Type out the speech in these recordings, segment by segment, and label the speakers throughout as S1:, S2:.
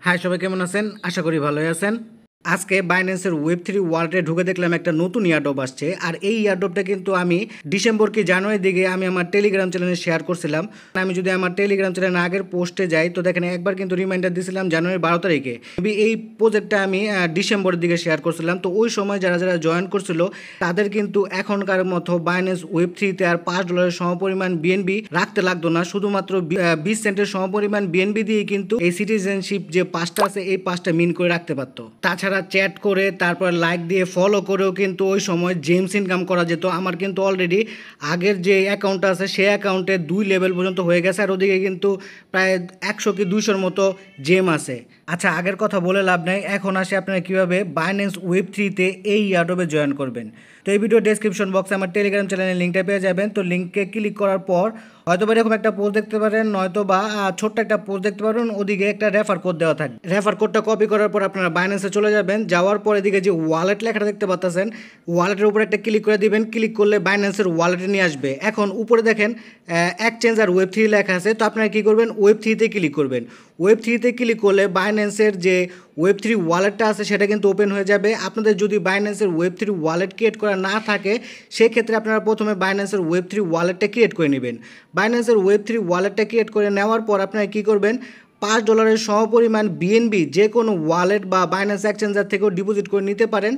S1: High সবাই কেমন আছেন? আশা করি ভালোই আছেন। আজকে বাইন্যান্সের ওয়েব3 ওয়ালেটে ঢুকে দেখলাম একটা নতুন ইয়ারড্রপ আসছে। আর এই ইয়ারড্রপটা কিন্তু আমি ডিসেম্বর কি জানুয়ারির দিকে আমি আমার টেলিগ্রাম চ্যানেলে শেয়ার করছিলাম। আমি যদি আমার টেলিগ্রাম চ্যানেলে আগের পোস্টে যাই তো দেখেন একবার কিন্তু রিমাইন্ডার দিয়েছিলাম জানুয়ারির 12 তারিখে। এই প্রজেক্টটা আমি ডিসেম্বরের দিকে শেয়ার করছিলাম। তো ওই সময় যারা যারা জয়েন করছিল তাদের কিন্তু এখনকার মতো বাইন্যান্স ওয়েব3তে আর $5 সমপরিমাণ বিএনবি রাখতে লাগতো না। শুধুমাত্র 20 সেন্টের সমপরিমাণ বিএনবি দিয়ে কিন্তু এই সিটিজেনশিপ যে পাসটা আছে এই পাসটা মিন করে রাখতে পারতো। তাছাড়া চ্যাট করে তারপর লাইক দিয়ে ফলো করেও কিন্তু ওই সময় জেমস ইনকাম করা যেত। আমার কিন্তু অলরেডি আগের যে অ্যাকাউন্টটা আছে সেই অ্যাকাউন্টে 2 লেভেল পর্যন্ত হয়ে গেছে, আর ওদিকে কিন্তু প্রায় 100 কি 200-র মতো জেম আছে। আচ্ছা, আগের কথা বলে লাভ নাই, এখন আসে আপনারা কীভাবে বাইন্যান্স ওয়েব3তে এই ইয়ারড্রপে জয়েন করবেন। তো এই ভিডিও ডেসক্রিপশন বক্সে আমার টেলিগ্রাম চ্যানেলের লিঙ্কটা পেয়ে যাবেন। তো লিঙ্কে ক্লিক করার পর হয়তো বা এরকম একটা পোস্ট দেখতে পারেন, নয়তো বা ছোট্ট একটা পোস্ট দেখতে পারেন, ওদিকে একটা রেফার কোড দেওয়া থাকে। রেফার কোডটা কপি করার পর আপনারা বাইন্যান্সে চলে যাবেন। যাওয়ার পর এদিকে যে ওয়ালেট লেখাটা দেখতে পাচ্ছেন, ওয়ালেটের উপর একটা ক্লিক করে দিবেন। ক্লিক করলে বাইন্যান্সের ওয়ালেটে নিয়ে আসবে। এখন উপরে দেখেন এক্সচেঞ্জ আর ওয়েব3 লেখা আছে। তো আপনারা কী করবেন, ওয়েব3তে ক্লিক করবেন। ওয়েব3তে ক্লিক করলে বাইন্যান্সের যে ওয়েব3 ওয়ালেটটা আছে সেটা কিন্তু ওপেন হয়ে যাবে। আপনাদের যদি বাইন্যান্সের ওয়েব3 ওয়ালেট ক্রিয়েট করা না থাকে সেক্ষেত্রে আপনারা প্রথমে বাইন্যান্সের ওয়েব3 ওয়ালেটটা ক্রিয়েট করে নেবেন। বাইন্যান্সের ওয়েব3 ওয়ালেটটা ক্রিয়েট করে নেওয়ার পর আপনারা কী করবেন, $5 সমপরিমাণ বিএনবি যে কোনো ওয়ালেট বা বাইন্যান্স এক্সচেঞ্জার থেকেও ডিপোজিট করে নিতে পারেন।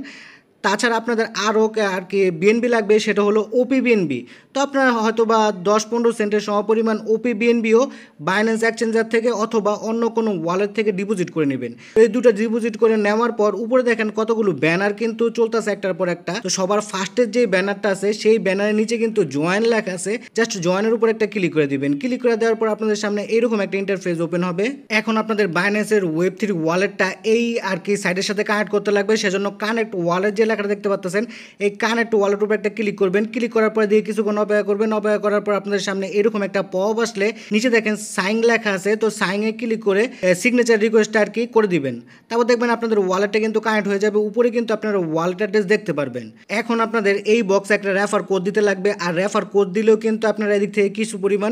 S1: তাছাড়া আপনাদের আরও আর কি বিএনবি লাগবে, সেটা হলো ওপি বিএনবি। তো আপনারা হয়তো বা 10-15 সেন্টের সমপরিমাণ ওপি বিএনবিও বাইন্যান্স এক্সচেঞ্জার থেকে অথবা অন্য কোনো ওয়ালেট থেকে ডিপোজিট করে নেবেন। এই দুটো ডিপোজিট করে নেওয়ার পর উপরে দেখেন কতগুলো ব্যানার কিন্তু চলতেছে একটার পর একটা। তো সবার ফার্স্টের যে ব্যানারটা আছে সেই ব্যানারের নিচে কিন্তু জয়েন লেখা আছে। জাস্ট জয়েনের উপর একটা ক্লিক করে দিবেন। ক্লিক করে দেওয়ার পর আপনাদের সামনে এইরকম একটা ইন্টারফেস ওপেন হবে। এখন আপনাদের বাইন্যান্সের ওয়েব3 ওয়ালেটটা এই আর কি সাইডের সাথে কানেক্ট করতে লাগবে। সেজন্য কানেক্ট ওয়ালেট যে লেখাটা দেখতে পাচ্ছেন এই কানেক্ট ওয়ালেটের উপর একটা ক্লিক করবেন। ক্লিক করার পরে দিয়ে কিছুক্ষণ অপেক্ষা করবেন। অপেক্ষা করার পর আপনাদের সামনে এরকম একটা পপ আসলে নিচে দেখেন সাইন লেখা আছে। তো সাইনে ক্লিক করে সিগনেচার রিকোয়েস্ট আর কি করে দিবেন। তারপর দেখবেন আপনাদের ওয়ালেটটা কিন্তু কানেক্ট হয়ে যাবে। উপরে কিন্তু আপনারা ওয়ালেট অ্যাড্রেস দেখতে পারবেন। এখন আপনাদের এই বক্সে একটা রেফার কোড দিতে লাগবে। আর রেফার কোড দিলেও কিন্তু আপনারা এদিক থেকে কিছু পরিমাণ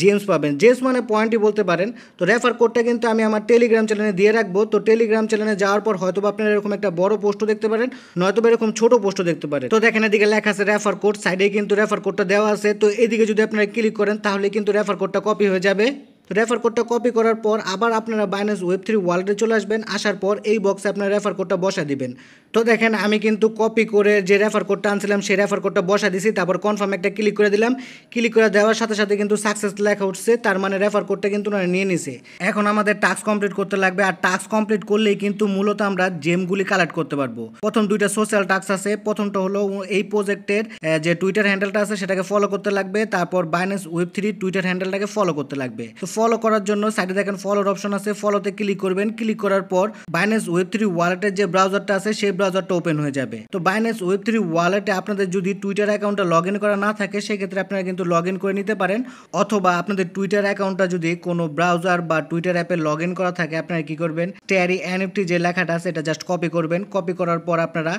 S1: জেমস পাবেন। জেমস মানে পয়েন্টই বলতে পারেন। তো রেফার কোডটা কিন্তু আমি আমার টেলিগ্রাম চ্যানেলে দিয়ে রাখবো। তো টেলিগ্রাম চ্যানেলে যাওয়ার পর হয়তো আপনারা এরকম একটা বড় পোস্টও দেখতে পারেন, নয়তো এরকম ছোট পোস্টও দেখতে পারেন। তো দেখেন এদিকে লেখা আছে রেফার কোড, সাইডে কিন্তু রেফার কোডটা দেওয়া আছে। তো এদিকে যদি আপনারা ক্লিক করেন তাহলে কিন্তু রেফার কোডটা কপি হয়ে যাবে। তো রেফার কোডটা কপি করার পর আবার আপনারা বাইন্যান্স ওয়েব3 ওয়ালেটে চলে আসবেন। আসার পর এই বক্সে আপনারা রেফার কোডটা বসা দিবেন। তো দেখেন আমি কিন্তু কপি করে যে রেফার কোডটা আনছিলাম সেই রেফার কোডটা বসা দিছি। তারপর কনফার্ম একটা ক্লিক করে দিলাম। ক্লিক করে দেওয়ার সাথে সাথে কিন্তু সাকসেস লেখা উঠছে, তার মানে রেফার কোডটা কিন্তু নিয়ে নিছে। এখন আমাদের টাস্ক কমপ্লিট করতে লাগবে। আর টাস্ক কমপ্লিট করলেই কিন্তু মূলত আমরা জেমগুলি কালেক্ট করতে পারবো। প্রথম দুইটা সোশ্যাল টাস্ক আছে। প্রথমটা হলো এই প্রজেক্টের যে টুইটার হ্যান্ডেলটা আছে সেটাকে ফলো করতে লাগবে। তারপর বাইন্যান্স ওয়েব3 টুইটার হ্যান্ডেলটাকে ফলো করতে লাগবে। তো ফলো করার জন্য সাইডে দেখেন ফলোর অপশন আছে, ফলোতে ক্লিক করবেন। ক্লিক করার পর বাইন্যান্স ওয়েব3 ওয়ালেটের যে ব্রাউজারটা আছে সেই ব্রাউজারটা ওপেন হয়ে যাবে। তো বাইন্যান্স ওয়েব3 ওয়ালেটে আপনাদের যদি টুইটার অ্যাকাউন্টটা লগ ইন করা না থাকে সেক্ষেত্রে আপনারা কিন্তু লগ ইন করে নিতে পারেন। অথবা আপনাদের টুইটার অ্যাকাউন্টটা যদি কোনো ব্রাউজার বা টুইটার অ্যাপে লগ ইন করা থাকে আপনারা কি করবেন, টেরি এনএফটি যে লেখাটা আছে এটা জাস্ট কপি করবেন। কপি করার পর আপনারা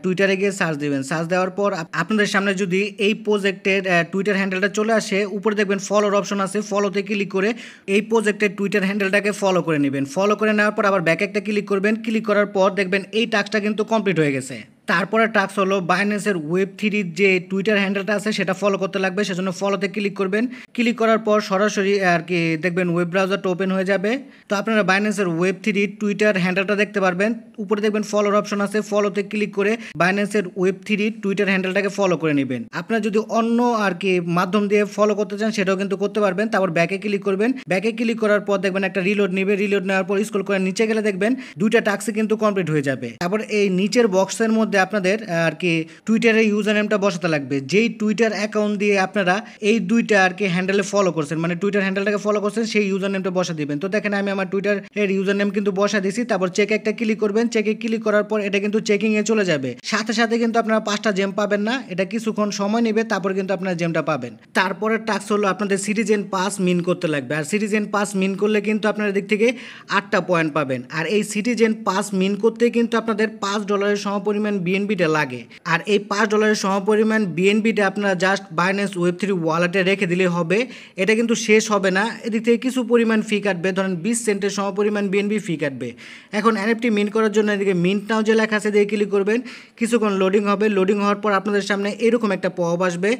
S1: টুইটারে গিয়ে সার্চ দিবেন। সার্চ দেওয়ার পর আপনাদের সামনে যদি এই প্রজেক্টের টুইটার হ্যান্ডেলটা চলে আসে, উপরে দেখবেন ফলোর অপশন আছে। ফলোতে ক্লিক করে এই প্রজেক্টের টুইটার হ্যান্ডেলটাকে ফলো করে নেবেন। ফলো করে নেওয়ার পর আবার ব্যাক একটা ক্লিক করবেন। ক্লিক করার পর দেখবেন এই টাস্কটা কিন্তু কমপ্লিট হয়ে গেছে। তারপরে টাস্ক হলো বাইন্যান্সের ওয়েব3 যে টুইটার হ্যান্ডেলটা আছে সেটা ফলো করতে লাগবে। সেজন্য ফলোতে ক্লিক করবেন। ক্লিক করার পর সরাসরি আর কি দেখবেন ওয়েব ব্রাউজারটা ওপেন হয়ে যাবে। তো আপনারা বাইন্যান্সের ওয়েব3 টুইটার হ্যান্ডেলটা দেখতে পারবেন। উপরে দেখবেন ফলোর অপশন আছে। ফলোতে ক্লিক করে বাইন্যান্সের ওয়েব3 টুইটার হ্যান্ডেলটাকে ফলো করে নেবেন। আপনারা যদি অন্য আর কি মাধ্যম দিয়ে ফলো করতে চান সেটাও কিন্তু করতে পারবেন। তারপর ব্যাকে ক্লিক করবেন। ব্যাকে ক্লিক করার পর দেখবেন একটা রিলোড নেবে। রিলোড নেওয়ার পর স্ক্রল করে নিচে গেলে দেখবেন দুইটা টাস্কই কিন্তু কমপ্লিট হয়ে যাবে। তারপর এই নিচের বক্সের মধ্যে আপনাদের আর কি টুইটারের ইউজার নেমটা বসাতে লাগবে। যেই টুইটার অ্যাকাউন্ট দিয়ে আপনারা এই দুইটা আর কি হ্যান্ডেলে ফলো করছেন, মানে টুইটার হ্যান্ডেলটাকে ফলো করছেন, সেই ইউজার নেমটা বসা দিবেন। তো দেখেন আমি আমার টুইটার এর ইউজার নেম কিন্তু বসা দিছি। তারপর চেক একটা ক্লিক করবেন। চেকে ক্লিক করার পর এটা কিন্তু চেকিং এ চলে যাবে। সাথে সাথে কিন্তু আপনারা 5টা জেম পাবেন না, এটা কিছুক্ষণ সময় নেবে, তারপর কিন্তু আপনারা জেমটা পাবেন। তারপরে টাস্ক হলো আপনাদের সিটিজেন পাস মিন করতে লাগবে। আর সিটিজেন পাস মিন করলে কিন্তু আপনারা দিক থেকে 8টা পয়েন্ট পাবেন। আর এই সিটিজেন পাস মিন করতে কিন্তু আপনাদের $5 সমপরিমাণ বিএনবিটা লাগে। আর এই $5 সমপরিমাণ বিএনবিটা আপনারা জাস্ট বাইন্যান্স ওয়েব3 ওয়ালেটে রেখে দিলে হবে। এটা কিন্তু শেষ হবে না, এদিক থেকে কিছু পরিমাণ ফি কাটবে, ধরেন 20 সেন্টের সমপরিমাণ বিএনবি ফি কাটবে। এখন এনএফটি মিন্ট করার জন্য এদিকে মিন্ট নাও যে লেখা আছে দিয়ে ক্লিক করবেন, কিছুক্ষণ লোডিং হবে। লোডিং হওয়ার পর আপনাদের সামনে এরকম একটা পপ আসবে।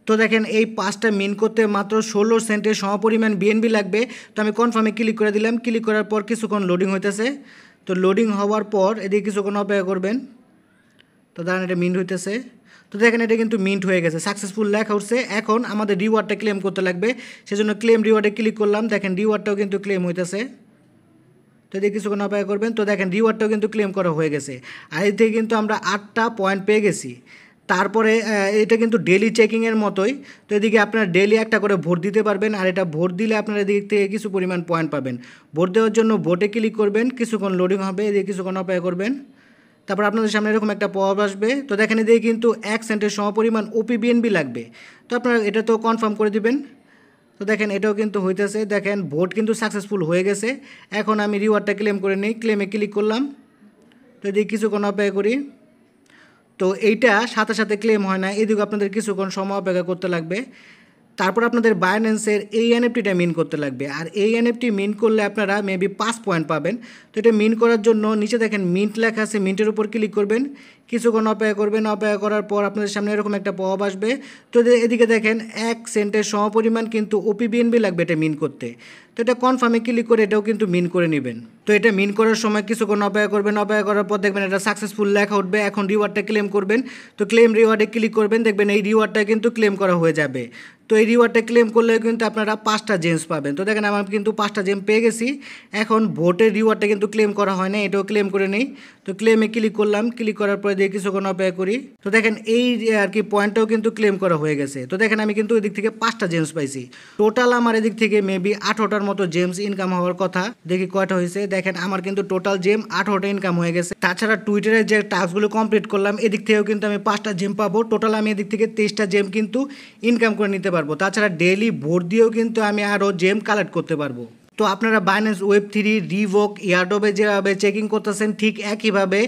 S1: তো দেখেন এই 5টা মিন্ট করতে মাত্র 16 সেন্টের সমপরিমাণ বিএনবি লাগবে। তো আমি কনফার্মে ক্লিক করে দিলাম। ক্লিক করার পর কিছুক্ষণ লোডিং হইতেছে। তো লোডিং হওয়ার পর এদিকে কিছুক্ষণ অপেক্ষা করবেন। তো দেখেন এটা মিন্ট হইতেছে। তো দেখেন এটা কিন্তু মিন্ট হয়ে গেছে, সাকসেসফুল লেখা উঠছে। এখন আমাদের রিওয়ার্ডটা ক্লেম করতে লাগবে, সেজন্য ক্লেম রিওয়ার্ডে ক্লিক করলাম। দেখেন রিওয়ার্ডটাও কিন্তু ক্লেম হইতেছে। তো এদিকে কিছুক্ষণ অপেক্ষা করবেন। তো দেখেন রিওয়ার্ডটাও কিন্তু ক্লেম করা হয়ে গেছে। আর এর থেকে কিন্তু আমরা 8টা পয়েন্ট পেয়ে গেছি। তারপরে এটা কিন্তু ডেলি চেকিংয়ের মতোই। তো এদিকে আপনারা ডেলি একটা করে ভোট দিতে পারবেন, আর এটা ভোট দিলে আপনারা এদিক থেকে কিছু পরিমাণ পয়েন্ট পাবেন। ভোট দেওয়ার জন্য ভোটে ক্লিক করবেন, কিছুক্ষণ লোডিং হবে, এদিকে কিছুক্ষণ অপেক্ষা করবেন। তারপর আপনাদের সামনে এরকম একটা পপ আসবে। তো দেখেন এদিকে কিন্তু 1 সেন্টের সমপরিমাণ ওপিবিএনবি লাগবে। তো আপনারা এটা তো কনফার্ম করে দিবেন। তো দেখেন এটাও কিন্তু হইতেছে। দেখেন ভোট কিন্তু সাকসেসফুল হয়ে গেছে। এখন আমি রিওয়ার্ডটা ক্লেম করে নিই, ক্লেমে ক্লিক করলাম। তো এদিকে কিছুক্ষণ অপেক্ষা করি। তো এইটা সাথে সাথে ক্লেম হয় না, এদিকে আপনাদের কিছুক্ষণ সময় অপেক্ষা করতে লাগবে। তারপর আপনাদের বাইন্যান্সের এই এনএফটিটা মিন করতে লাগবে। আর এই এনএফটি মিন করলে আপনারা মেবি 5 পয়েন্ট পাবেন। তো এটা মিন করার জন্য নিচে দেখেন মিন্ট লেখা আছে, মিন্টের উপর ক্লিক করবেন, কিছুক্ষণ অপেক্ষা করবেন। অপেক্ষা করার পর আপনাদের সামনে এরকম একটা পপ আসবে। তো এদিকে দেখেন 1 সেন্টের সমপরিমাণ কিন্তু ওপিবিএনবি লাগবে এটা মিন করতে। তো এটা কনফার্মে ক্লিক করে এটাও কিন্তু মিন করে নেবেন। তো এটা মিন করার সময় কিছুক্ষণ অপেক্ষা করবেন। অপেক্ষা করার পর দেখবেন এটা সাকসেসফুল লেখা উঠবে। এখন রিওয়ার্ডটা ক্লেম করবেন। তো ক্লেম রিওয়ার্ডে ক্লিক করবেন, দেখবেন এই রিওয়ার্ডটা কিন্তু ক্লেম করা হয়ে যাবে। তো এই রিওয়ার্ডটা ক্লেম করলে কিন্তু আপনারা 5টা জেমস পাবেন। তো দেখেন আমার কিন্তু 5টা জেম পেয়ে গেছি। এখন ভোটের রিওয়ার্ডটা কিন্তু ক্লেম করা হয় না, এটাও ক্লেম করে নেই। তো ক্লেমে ক্লিক করলাম, ক্লিক করার পরে দিয়ে কিছুক্ষণ অপেক্ষা করি। তো দেখেন এই আর কি পয়েন্টটাও কিন্তু ক্লেম করা হয়ে গেছে। তো দেখেন আমি কিন্তু এদিক থেকে 5টা জেমস পাইছি। টোটাল আমার এদিক থেকে মেবি 18টার মতো জেমস ইনকাম হওয়ার কথা। দেখি কয়টা হয়েছে। দেখেন আমার কিন্তু টোটাল জেম 18টা ইনকাম হয়ে গেছে। তাছাড়া টুইটারে যে টাস্কগুলো কমপ্লিট করলাম এদিক থেকেও কিন্তু আমি 5টা জেম পাবো। টোটাল আমি এদিক থেকে 23টা জেম কিন্তু ইনকাম করে নিতে পারবো। তাছাড়া ডেইলি ভোট দিয়েও কিন্তু আমি আরও জেম কালেক্ট করতে পারবো। তো আপনারা বাইন্যান্স ওয়েব3 রিভোক ইয়ারড্রপে যেভাবে চেকিং করতেছেন ঠিক একইভাবে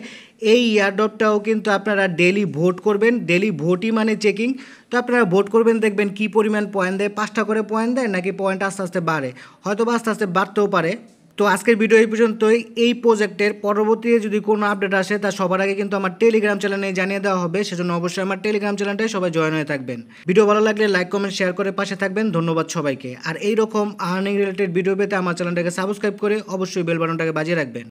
S1: এই ইয়ারড্রপটাও কিন্তু আপনারা ডেইলি ভোট করবেন। ডেইলি ভোটই মানে চেকিং। তো আপনারা ভোট করবেন, দেখবেন কী পরিমাণ পয়েন্ট দেয়, 5টা করে পয়েন্ট দেয় নাকি পয়েন্ট আস্তে আস্তে বাড়ে, হয়তো বা আস্তে আস্তে বাড়তেও পারে। তো আজকের ভিডিও এই পর্যন্তই। এই প্রজেক্টের পরবর্তীতে যদি কোনো আপডেট আসে তা সবার আগে কিন্তু আমার টেলিগ্রাম চ্যানেলে জানিয়ে দেওয়া হবে, সেজন্য অবশ্যই আমার টেলিগ্রাম চ্যানেলটায় সবাই জয়েন হয়ে থাকবেন। ভিডিও ভালো লাগলে লাইক কমেন্ট শেয়ার করে পাশে থাকবেন। ধন্যবাদ সবাইকে। আর এইরকম আর্নিং রিলেটেড ভিডিও পেতে আমার চ্যানেলটাকে সাবস্ক্রাইব করে অবশ্যই বেল বাটনটাকে বাজিয়ে রাখবেন।